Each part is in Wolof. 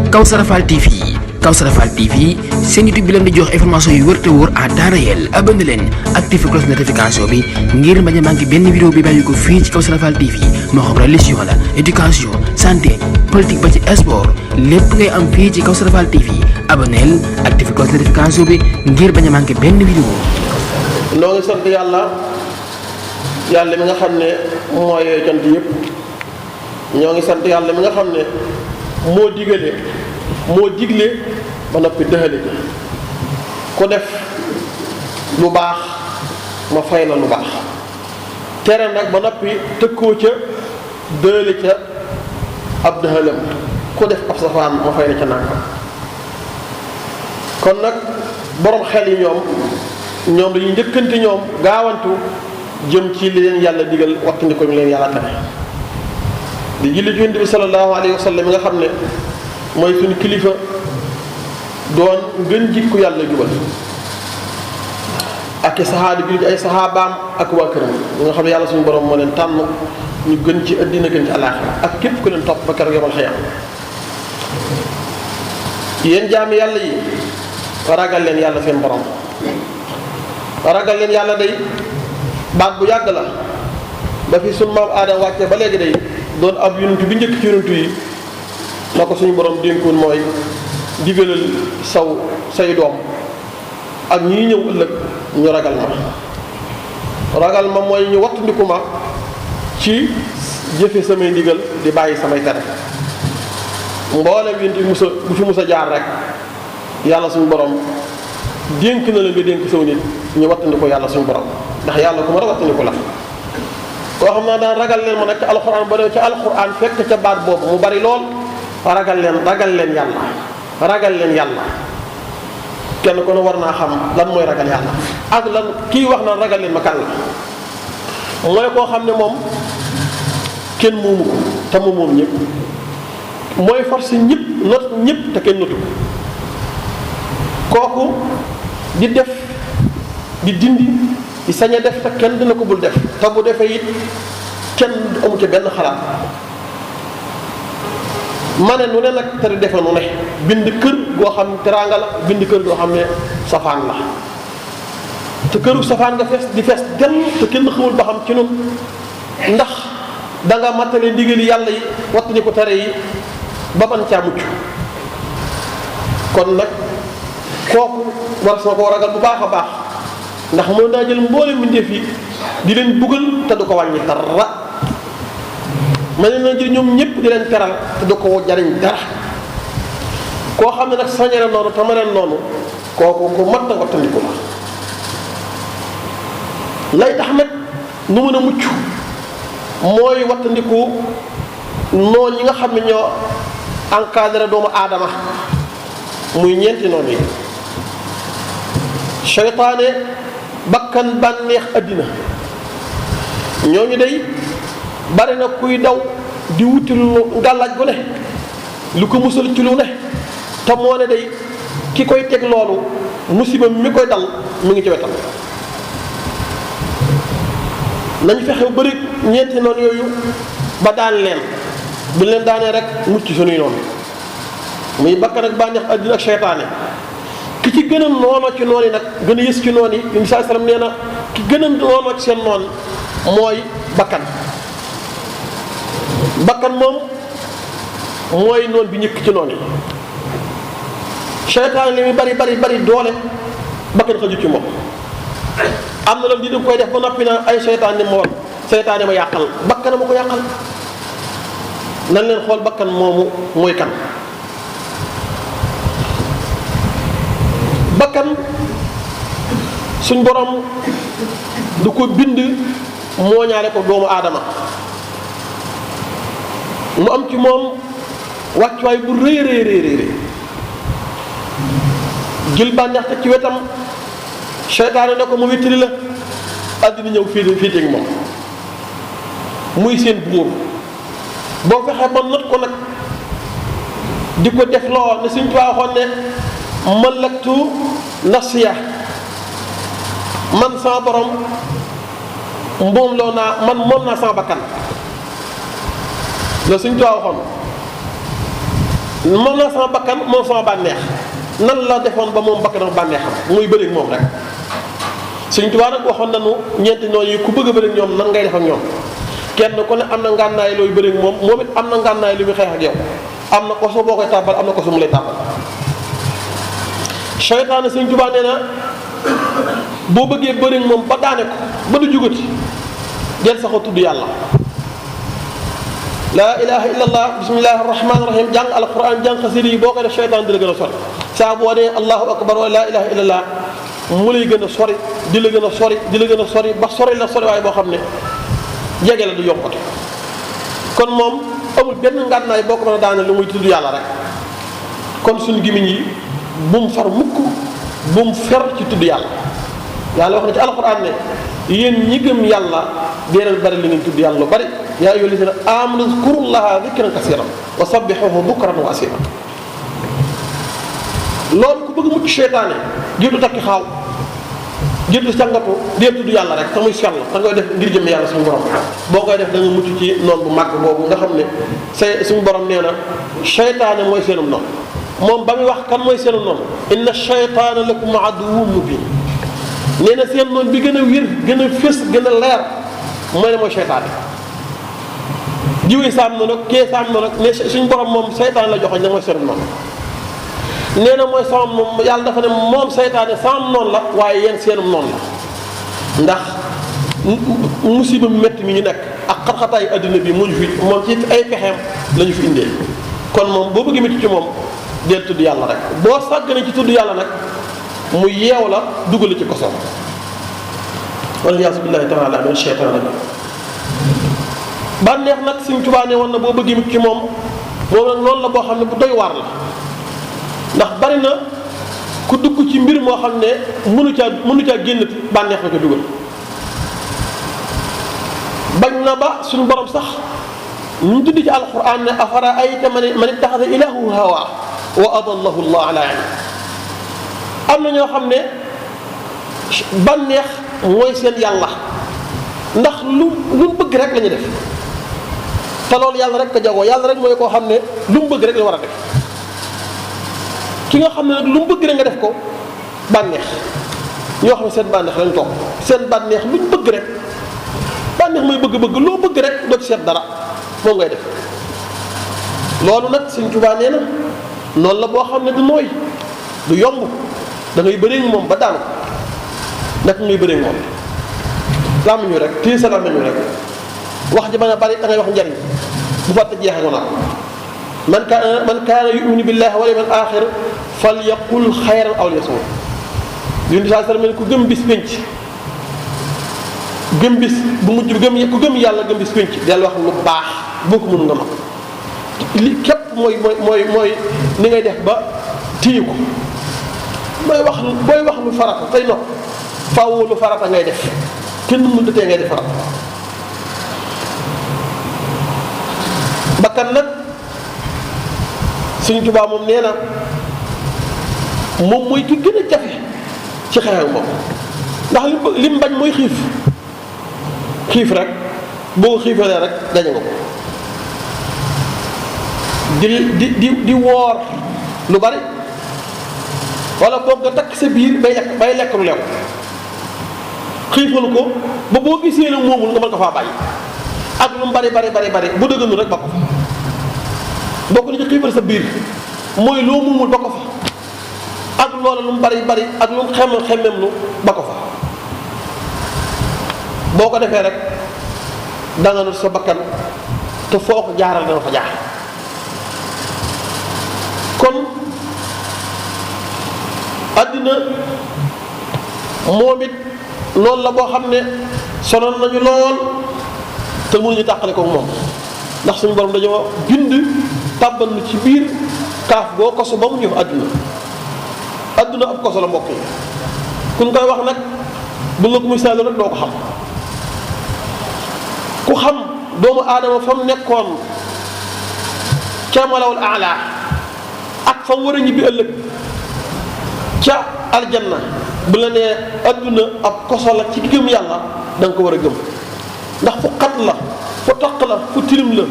Kawsara Fall TV Kawsara Fall TV seen YouTube bi leen di jox information yu wër te wóor à temps réel. abonné leen activé cloche notification bi ngir bañ a manqué benn vidéo bi bàyyi ko fii ci Kawsara Fall TV moo xam religion la éducation santé politique ba ci sport lépp ngay am fii ci Kawsara Fall TV abonneel activé cloche notification bi ngir bañ a manqué benn vidéo. noo ngi sant yàlla mi nga xam ne mooy cant yëpp ñoo ngi sant yàlla mi nga xam ne moo digle ba noppi dëxale ji ku def lu baax ma fay la lu baax tere nag ba noppi tëkkoo ca dëxale ca ab dëxalam ku def ab safaan ma fay la ca nànkam kon nag borom xel yi ñoom dañuy njëkkante ñoom gaawantu jëm ci li leen yàlla digal wattandi ko ñu leen yàlla tere di julli ci Yonent bi sallallahu alayhi wa sallam mi nga xam ne mooy suñu kilifa doon gën jikku yàlla jubal ak ay saxaabaam ak waa këram ñi nga xam ne yàlla suñu borom moo leen tànn ñu gën ci àddina gën ci àllaaxira ak képp ku leen topp ba keroog yomal xiyaam yéen jaami yàlla yi ragal leen yàlla seen borom ragal leen yàlla day baat bu yàgg la ba fi sunu maam aadama wàcce ba léegi day doon ab yonent bi njëkk ci yonent yi la ko suñu borom dénkoon mooy digalal say doom ak ñii ñëw ëllëg ñu ragal ma mooy ñu wattandiku ma ci jëfe samay ndigal di bàyyi samay tere mboolem yonent yi bu fi musa jaar rek yàlla suñu borom dénk na la nga dénk saw nit ñu wattandiku yàlla suñu borom ndax yàlla ku ma a wattandiku la koo xam naa daan ragal leen ma nag ca alxuraan ba dee ca alxuraan fekk ca baat boobu mu bari lool ragal leen yàlla kenn ko ne war naa xam lan mooy ragal yàlla ak lan kii wax na ragal leen ma kan la mooy koo xam ne moom kenn moomu ko te mu moom ñëpp mooy force ñëpp not ñëpp te kenn notu kooku di def di dindi di sañ a def te kenn dina ko bul def te bu defee it kenn amu ci benn xalaat ma ne nu ne nag te di defe nu ne bind kër goo xam ne teraanga la bind kër goo xam ne safaan la te këru safaan nga fees dem te kenn xamul ba xam ci nun ndax danga mattale ndigali yàlla yi wattani ko tere yi ba man caa mucc kon nag kooku war na koo ragal bu baax a baax ndax mën naa jël mboolem mbindeef yi di leen buggal te du ko wàññi dara mën na jël ñoom ñëpp di leen teral te du ko jariñ dara koo xam ne nag sañere noonu te mëneen noonu kooku ko mat na wattandiku la lay tax nag nu mën a mucc mooy wattandiku noonu yi nga xam ne ñoo encadré doomu aadama muy ñeenti noonu yi seytaane bakkan bànneex àddina ñooñu day bari na kuy daw di wuti lu gàllaaj gu ne lu ko musal ci lu ne te moo ne day ki koy teg loolu musiba mi koy dal mi ngi ci wetam nañ fexe bëri ñeenti noonu yooyu ba daan leen bu leen daanee rek mucc suñuy noonu muy bakkan ak bànneex àddina ak seytaane ki ci gën a noonoo ci noon yi nag gën a yës ci noon yi Yonent bi sallallahu alayhi wasallam nee na ki gën a noonoo ci seen noon mooy bakkan moom mooy noon bi ñëkk ci noon yi seytaan li muy bari doole bakkan xaju ci moom am na loolu di koy def ba noppi na ay seytaane ma yàqal bakkan ma ko yàqal nan leen xool bakkan moomu mooy kan bakkan suñ borom du ko bind mooñaale ko doomu aadama mu am ci moom wàccuwaay bu rëy jël bànneex te ci wetam seytaane ne ko mu wéttali la àddina ñëw fii teg moom muy seen buur boo fexee ba not ko nag di ko def loo ne suñ tuwaa waxoon ne malaktu nafsiya man sama borom moom naa sama bakkan la suñ tuwaa waxoon moom la sama bakkan moom sama bànneex nan la defoon ba moom bakkanam bànneexam muy bëri moom rek. Sëñ Tuubaa nag waxoon nañu ñeenti noonu yi ku bëgg a bëri ñoom nan ngay def ak ñoom kenn ku ne am na ngànnaay looy bëri moom moom it am na ngànnaay lu muy xeex ak yow am na koso boo koy tàbbal am na koso mu lay tàbbal. seytaane Sëñ Tuubaa nee na boo bëggee bëri moom ba daane ko ba du jugati jël sax a tudd yàlla. laa ilaha illallah bismillahi rahmaani rahim jàng alquran jàng xasida yi boo koy def seytaan di la gën a sori saa boo nee allahu akbar wa laa ilaha illallah mu lay gën a sori di la gën a sori di la gën a sori ba sori la sori waaye boo xam ne jege la du yokkute. kon moom amul benn ngànnaay boo ko mën a daane lu muy tudd yàlla rek kon suñu gimiñ yi bu mu far mukk bu mu fer ci tudd yàlla. yàlla wax na ci alquran ne yéen ñi gëm yàlla dee leen bari li ngeen tudd yàlla lu bari yaa ayyuhal lazina aamanu uzkurullaha zikran kasiran wa sabbihuhu bukratan wa asila. loolu ku bëgg mucc seytaane jëndu takki xaaw jëndu sàngatu dee tudd yàlla rek te muy sell da ngay def ngir jëm yàlla suñu borom boo koy def da nga mucc ci noon bu màgg boobu nga xam ne suñu borom nee na seytaane mooy seenum noonu moom ba muy wax kan mooy seenum noonu inna seytaana lakum aduwwun mubin nee na seen noonu bi gën a wér gën a fés gën a leer mooy ne mooy seytaane jiwee saam na nag kee saam na nag ne suñu borom moom seytaane la joxoñ ne mooy seenum noonu nee na mooy sama moom yàlla dafa ne moom seytaane sama noonu la waaye yéen seenum noonu la ndax musiba mu métti mi ñu nekk ak xat-xataayu adduna bi mu ñu fi moom ci ay pexeem la ñu fi indee kon moom boo bëggee métti ci moom deel tudd yàlla rek boo sàgganee ci tudd yàlla nag mu yeew la dugal ci kosom wala yaasu billahi taala min cheytaan rajim bànneex nag Sëñ Tuubaa ne woon na boo bëggee métti ci moom nag loolu la boo xam ne bu doy waar la ndax bari na ku dugg ci mbir moo xam ne mënu caa génn bànneex la ko dugal bañ na ba suñu borom sax ñu tudd ci alquran ne afara ayta man ittaxada ilahu hawa wa adallahu allah ala ilm am na ñoo xam ne bànneex mooy seen yàlla ndax lu bëgg rek la ñuy def te loolu yàlla rek ko jagoo yàlla rek mooy koo xam ne lu mu bëgg rek la war a def ki nga xam ne nag lu mu bëgg rek nga def ko bànneex ñoo xam ne seen bànneex lañ topp seen bànneex lu ñu bëgg rek bànneex mooy bëgg-bëgg loo bëgg rek doo ci seet dara moom ngay def loolu nag Sëñ Tuubaa nee na noonu la boo xam ne du nooy du yomb da ngay bëree moom ba daanu nag ngay bëree moom làmmiñu rek téye sa làmmiñu rek wax ji mën a bari da ngay wax njariñ bu fàtte jeexee ko naa man kaana yuminu billahi wal yawmil axir falyaqul xayran aw liyasmut yonent bi sallallahu alayhi wasallam ku gëm bis penc gëm bis bu mujj bi ku gëm yàlla gëm bis penc del wax lu baax boo ko mënu nga mag li képp mooy ni ngay def ba téye ko booy wax lu farata tey nopp faaw lu farata ngay def kenn mënut a tee ngay def farata bakkan nag Sëñ Tuubaa moom nee na moom mooy ki gën a jafe ci xeex ak moom ndax li mu bañ mooy xiif rek boo ko xiifalee rek gañe nga ko di woor lu bari wala boog nga takk sa biir bay lekk lu lew xiifal ko ba boo gisee nag moomul nga mën ko faa bàyyi ak lu mu bari bu dëgganu rek ba ko fa bokk na ci xiifal sa biir mooy loo muumul ba ko fa ak loola lu mu bari ak lu mu xemmem lu ba ko fa boo ko defee rek danga not sa bakkan te foo ko jaaral dana fa jaar kon àddina moom it loolu la boo xam ne sonal nañu lool te mënuñu tàqale ko moom ndax suñu borom dañoo bind tàbbal ci biir kaaf boo kosu ba mu ñëw àdduna ab koso la mbokk yi kuñ koy wax nag bu nga ko misaal rek doo ko xam ku xam doomu aadama fa mu nekkoon ca malawul aala ak fa mu war a ñibbi ëllëg ca aljanna bu la nee àdduna ab koso la ci gëm yàlla da nga ko war a gëm ndax fu xat la fu taq la fu tilim la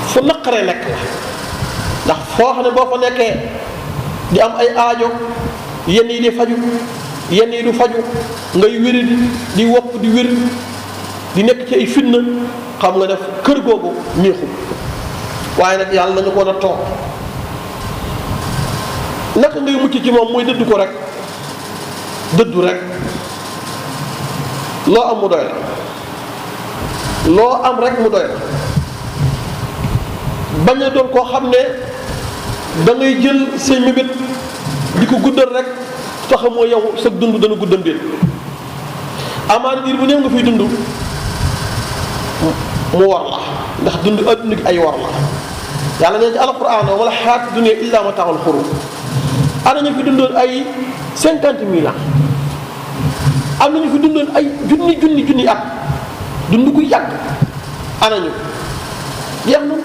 fu naqaree nekk la ndax foo xam ne boo fa nekkee di am ay aajo yenn yi di faju yenn yi du faju ngay wéri di wopp di wér di nekk ci ay fitna xam nga def kër googu neexul waaye nag yàlla nañu ko na toog naka ngay mucc ci moom mooy dëddu ko rek dëddu rek loo am mu doy la loo am rek mu doy la bañ a doon koo xam ne da ngay jël say mébét di ko guddal rek taxamoo yow sa dund dana guddal déet amaana diir bu néew nga fiy dund mu war la ndax dund adduna gi ay war la yàlla nee ci alquran wala xayaatu dunya illa mataaul xurur ana ñu fi dundoon ay 50 000 ans am na ñu fi dundoon ay junni at dund gu yàgg ana ñu jeex na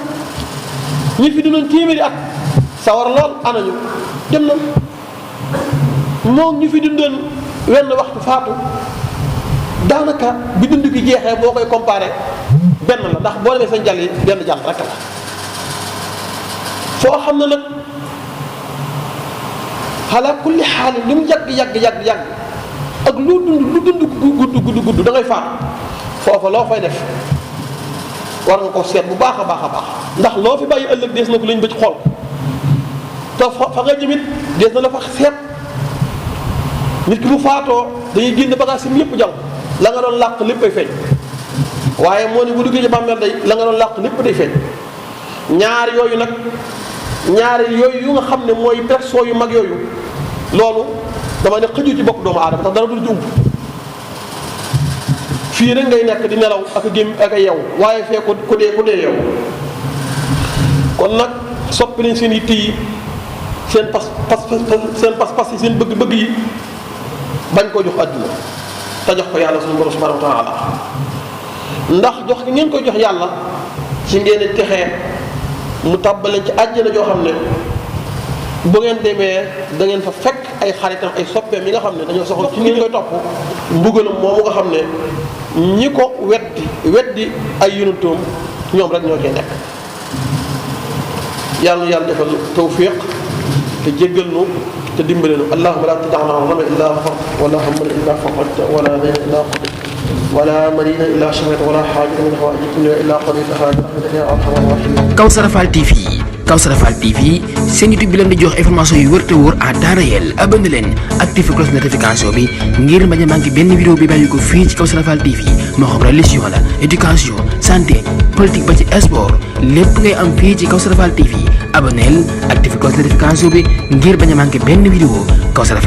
ñi fi dundoon téeméeri at sawar lool ana ñu dem na moom ñu fi dundoon wenn waxtu faatu daanaka bi dund gi jeexee boo koy comparé benn la ndax boo demee sa jàll yi benn jàll rek la foo xam ne nag xalaa kulli xaalin lu mu yàgg ak lu dund gudd da ngay faatu foofa loo fay def war nga ko seet bu baax a baax ndax loo fi bàyyi ëllëg dees na ko lañ ba ci xool te fa nga jëmit dees na la fa seet nit ki bu faatoo dañuy génn bagage sim lépp jàll la nga doon làq lépp ay feeñ waaye moo ne bu duggee ci bàmmeel day la nga doon làq lépp day feeñ ñaar yooyu yu nga xam ne mooy perso yu mag yooyu loolu dama ne xëju ci bokk doomu aadama tax dara dul ci ump fii rek ngay nekk di nelaw ak a gém ak a yeew waaye fee ku dee yeew kon nag soppi nañ seen yitte yi seen pas yi seen bëgg-bëgg yi bañ ko jox àdduna te jox ko yàlla suñu borom subhanahu wa taala ndax jox ki ngeen koy jox yàlla ci ngeen di texee mu tàbbaleen ci àjjana joo xam ne bu ngeen demee da ngeen fa fekk ay xaritam ay soppeem yi nga xam ne dañoo soxla ci ngeen koy topp mbugalam moomu nga xam ne ñi ko weddi ay yonentoom ñoom rek ñoo cay nekk yàlla na yàlla defal tawfiq te jéggal nu te dimbale nu allahumma la taj'alna ghama illa ghafart wala hamman illa farajta wala dayna illa qadayta wala marina illa shafayta wala haajata min hawaaiji dunya illa qadaytaha bi rahmatika ya arhamar rahimin. Kawsara Fall TV seen YouTube bi leen di jox information yu wër te wóor à temps réel abonné leen activé cloche notification bi ngir bañ a manqué benn vidéo bi bàyyi ko fii ci Kawsara Fall TV moo xam religion la éducation santé politique ba ci sport lépp ngay am fii ci Kawsara Fall TV abonneel activé cloche notification bi ngir bañ a manqué benn vidéo Kawsara Fall